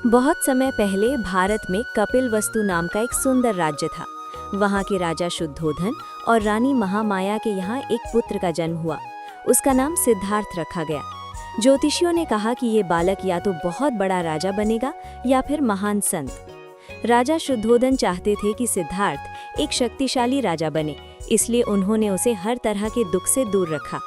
बहुत समय पहले भारत में कपिलवस्तु नाम का एक सुंदर राज्य था। वहाँ के राजा शुद्धोधन और रानी महामाया के यहाँ एक पुत्र का जन्म हुआ। उसका नाम सिद्धार्थ रखा गया। ज्योतिषियों ने कहा कि ये बालक या तो बहुत बड़ा राजा बनेगा या फिर महान संत। राजा शुद्धोधन चाहते थे कि सिद्धार्थ एक शक्तिशाली राजा बने, इसलिए उन्होंने उसे हर तरह के दुख से दूर रखा।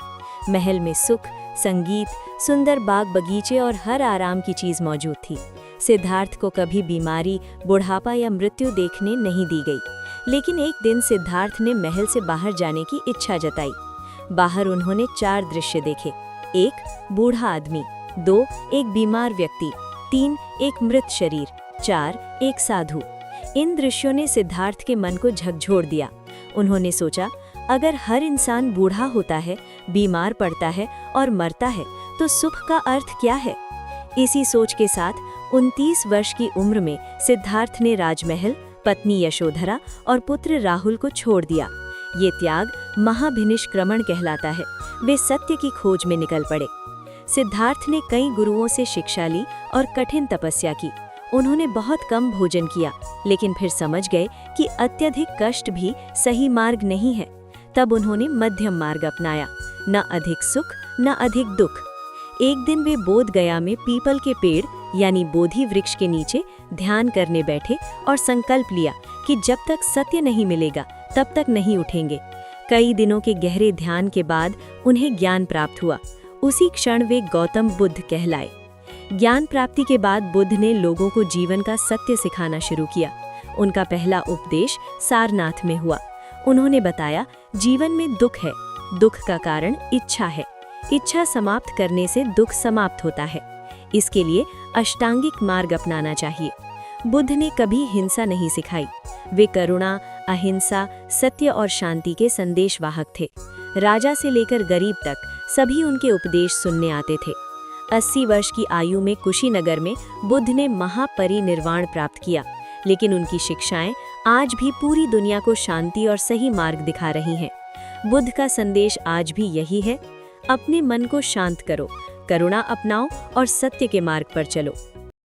महल में सुख, संगीत, सुंदर बाग बगीचे और हर आराम की चीज मौजूद थी। सिद्धार्थ को कभी बीमारी, बुढ़ापा या मृत्यु देखने नहीं दी गई। लेकिन एक दिन सिद्धार्थ ने महल से बाहर जाने की इच्छा जताई। बाहर उन्होंने 4 दृश्य देखे। 1 बूढ़ा आदमी, 2 एक बीमार व्यक्ति, 3 एक मृत शरीर, 4 एक साधु। इन दृश्यों ने सिद्धार्थ के मन को झकझोर दिया। उन्होंने सोचा, अगर हर इंसान बूढ़ा होता है, बीमार पड़ता है और मरता है तो सुख का अर्थ क्या है? इसी सोच के साथ 29 वर्ष की उम्र में सिद्धार्थ ने राजमहल, पत्नी यशोधरा और पुत्र राहुल को छोड़ दिया। ये त्याग महाभिनिष्क्रमण कहलाता है। वे सत्य की खोज में निकल पड़े। सिद्धार्थ ने कई गुरुओं से शिक्षा ली और कठिन तपस्या की। उन्होंने बहुत कम भोजन किया, लेकिन फिर समझ गए कि अत्यधिक कष्ट भी सही मार्ग नहीं है। तब उन्होंने मध्यम मार्ग अपनाया, न अधिक सुख न अधिक दुख। एक दिन वे बोध गया में पीपल के पेड़ यानी बोधि वृक्ष के नीचे ध्यान करने बैठे और संकल्प लिया कि जब तक सत्य नहीं मिलेगा तब तक नहीं उठेंगे। कई दिनों के गहरे ध्यान के बाद उन्हें ज्ञान प्राप्त हुआ। उसी क्षण वे गौतम बुद्ध कहलाए। ज्ञान प्राप्ति के बाद बुद्ध ने लोगों को जीवन का सत्य सिखाना शुरू किया। उनका पहला उपदेश सारनाथ में हुआ। उन्होंने बताया, जीवन में दुख है, दुख का कारण इच्छा है। इच्छा समाप्त करने से दुख समाप्त होता है। इसके लिए अष्टांगिक मार्ग अपनाना चाहिए। बुद्ध ने कभी हिंसा नहीं सिखाई। वे करुणा, अहिंसा, सत्य और शांति के संदेशवाहक थे। राजा से लेकर गरीब तक सभी उनके उपदेश सुनने आते थे। 80 वर्ष की आयु में कुशीनगर में बुद्ध ने महापरिनिर्वाण प्राप्त किया, लेकिन उनकी शिक्षाएं आज भी पूरी दुनिया को शांति और सही मार्ग दिखा रही हैं। बुद्ध का संदेश आज भी यही है, अपने मन को शांत करो, करुणा अपनाओ और सत्य के मार्ग पर चलो।